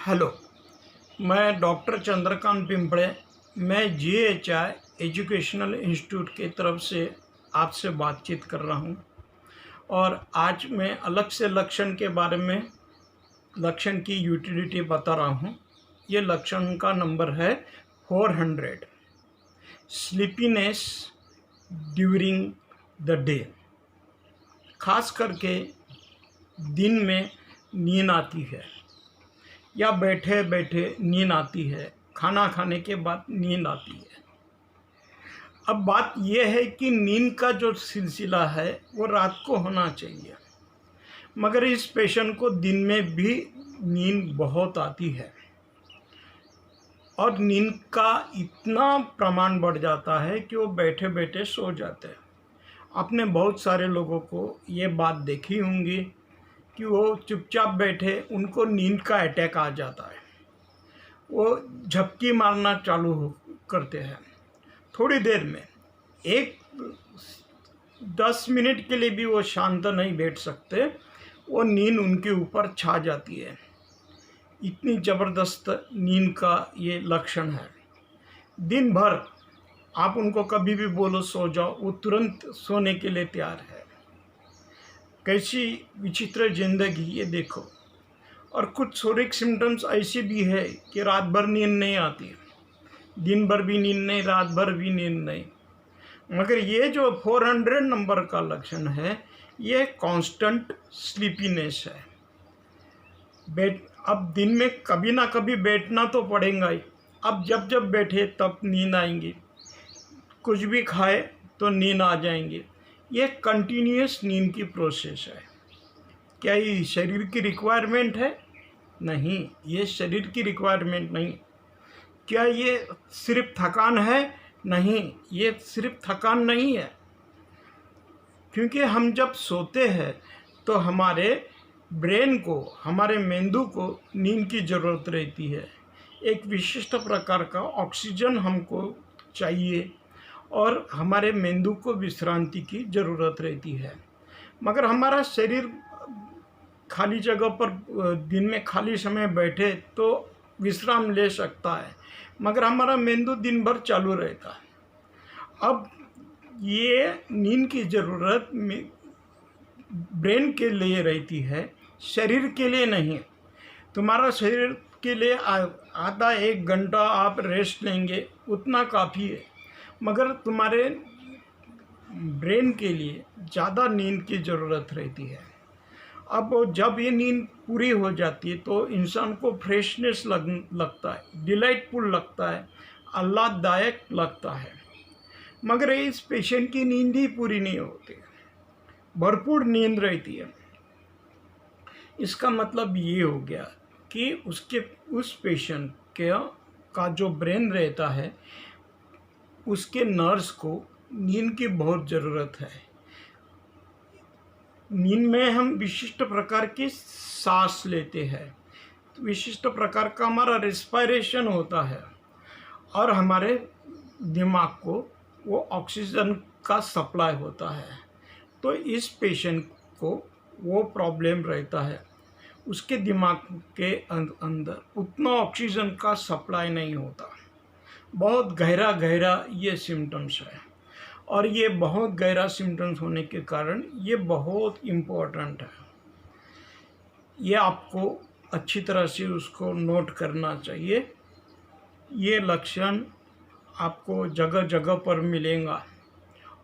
Hello, मैं doctor Chandrakant पिंपड़े। मैं GHI educational institute की तरफ से आपसे बातचीत कर रहा हूं और आज मैं अलग से लक्षण के बारे में लक्षण की यूटिलिटी बता रहा हूं। ये लक्षण का नंबर है 400। स्लीपीनेस ड्यूरिंग द डे, खास करके दिन में नींद आती है या बैठे बैठे नींद आती है, खाना खाने के बाद नींद आती है। अब बात यह है कि नींद का जो सिलसिला है वो रात को होना चाहिए, मगर इस पेशेंट को दिन में भी नींद बहुत आती है और नींद का इतना प्रमाण बढ़ जाता है कि वो बैठे बैठे सो जाते हैं। आपने बहुत सारे लोगों को ये बात देखी होंगी कि वो चुपचाप बैठे, उनको नींद का अटैक आ जाता है, वो झपकी मारना चालू करते हैं। थोड़ी देर में 10 मिनट के लिए भी वो शांत नहीं बैठ सकते, वो नींद उनके ऊपर छा जाती है। इतनी ज़बरदस्त नींद का ये लक्षण है। दिन भर आप उनको कभी भी बोलो सो जाओ, वो तुरंत सोने के लिए तैयार है। कैसी विचित्र जिंदगी ये देखो। और कुछ शारीरिक सिम्टम्स ऐसे भी है कि रात भर नींद नहीं आती, दिन भर भी नींद नहीं, रात भर भी नींद नहीं। मगर ये जो 400 नंबर का लक्षण है, ये कांस्टेंट स्लीपीनेस है। अब दिन में कभी ना कभी बैठना तो पड़ेगा ही। अब जब जब बैठे तब नींद आएंगी, कुछ भी खाए तो नींद आ जाएंगी। ये कंटिन्यूस नींद की प्रोसेस है। क्या ये शरीर की रिक्वायरमेंट है? नहीं, ये शरीर की रिक्वायरमेंट नहीं। क्या ये सिर्फ थकान है? नहीं, ये सिर्फ थकान नहीं है। क्योंकि हम जब सोते हैं तो हमारे ब्रेन को, हमारे मेंदू को नींद की ज़रूरत रहती है। एक विशिष्ट प्रकार का ऑक्सीजन हमको चाहिए और हमारे मेंदू को विश्रांति की ज़रूरत रहती है। मगर हमारा शरीर खाली जगह पर दिन में खाली समय बैठे तो विश्राम ले सकता है, मगर हमारा मेंदू दिन भर चालू रहता है। अब ये नींद की ज़रूरत ब्रेन के लिए रहती है, शरीर के लिए नहीं। तुम्हारा शरीर के लिए आधा 1 घंटा आप रेस्ट लेंगे, उतना काफ़ी है, मगर तुम्हारे ब्रेन के लिए ज़्यादा नींद की ज़रूरत रहती है। अब जब ये नींद पूरी हो जाती है तो इंसान को फ्रेशनेस लगता है, डिलाइटफुल लगता है, आह्लाददायक लगता है। मगर इस पेशेंट की नींद ही पूरी नहीं होती, भरपूर नींद रहती है। इसका मतलब ये हो गया कि उस पेशेंट का जो ब्रेन रहता है, उसके नर्व्स को नींद की बहुत ज़रूरत है। नींद में हम विशिष्ट प्रकार की सांस लेते हैं, विशिष्ट प्रकार का हमारा रेस्पिरेशन होता है और हमारे दिमाग को वो ऑक्सीजन का सप्लाई होता है। तो इस पेशेंट को वो प्रॉब्लम रहता है, उसके दिमाग के अंदर उतना ऑक्सीजन का सप्लाई नहीं होता। बहुत गहरा ये सिम्टम्स है और ये बहुत गहरा सिम्टम्स होने के कारण ये बहुत इम्पोर्टेंट है। ये आपको अच्छी तरह से उसको नोट करना चाहिए। ये लक्षण आपको जगह जगह पर मिलेगा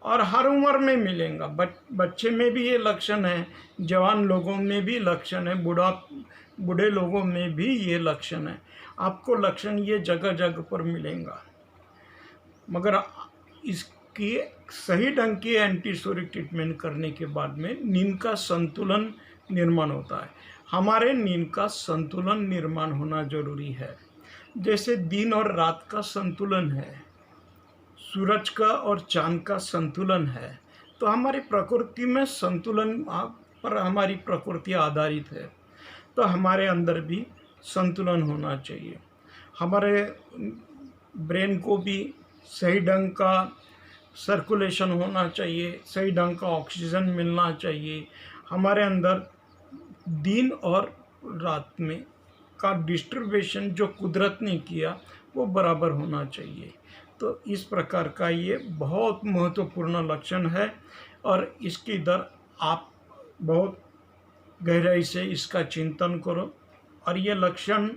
और हर उम्र में मिलेगा। बच्चे में भी ये लक्षण है, जवान लोगों में भी लक्षण है, बूढ़े लोगों में भी ये लक्षण है। आपको लक्षण ये जगह जगह पर मिलेगा। मगर इसकी सही ढंग की एंटीसोरिक ट्रीटमेंट करने के बाद में नींद का संतुलन निर्माण होता है। हमारे नींद का संतुलन निर्माण होना जरूरी है। जैसे दिन और रात का संतुलन है, सूरज का और चांद का संतुलन है, तो हमारी प्रकृति में संतुलन पर हमारी प्रकृति आधारित है। तो हमारे अंदर भी संतुलन होना चाहिए। हमारे ब्रेन को भी सही ढंग का सर्कुलेशन होना चाहिए, सही ढंग का ऑक्सीजन मिलना चाहिए। हमारे अंदर दिन और रात में का डिस्ट्रीब्यूशन जो कुदरत ने किया वो बराबर होना चाहिए। तो इस प्रकार का ये बहुत महत्वपूर्ण लक्षण है और इसकी दर आप बहुत गहराई से इसका चिंतन करो। और ये लक्षण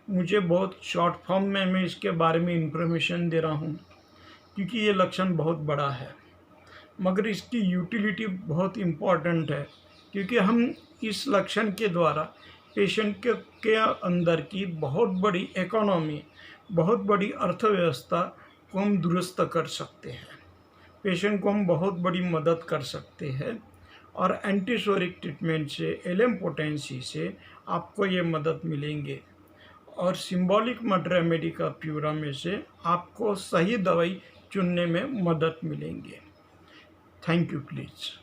मुझे बहुत शॉर्ट फॉर्म में मैं इसके बारे में इंफॉर्मेशन दे रहा हूँ क्योंकि ये लक्षण बहुत बड़ा है, मगर इसकी यूटिलिटी बहुत इम्पॉर्टेंट है क्योंकि हम इस लक्षण के द्वारा पेशेंट के अंदर की बहुत बड़ी इकोनॉमी, बहुत बड़ी अर्थव्यवस्था को हम दुरुस्त कर सकते हैं, पेशेंट को हम बहुत बड़ी मदद कर सकते हैं। और एंटीसोरिक ट्रीटमेंट से, एलएम पोटेंसी से आपको ये मदद मिलेंगे और सिंबॉलिक मड रेमेडी का प्यूरा में से आपको सही दवाई चुनने में मदद मिलेंगे। Thank you please.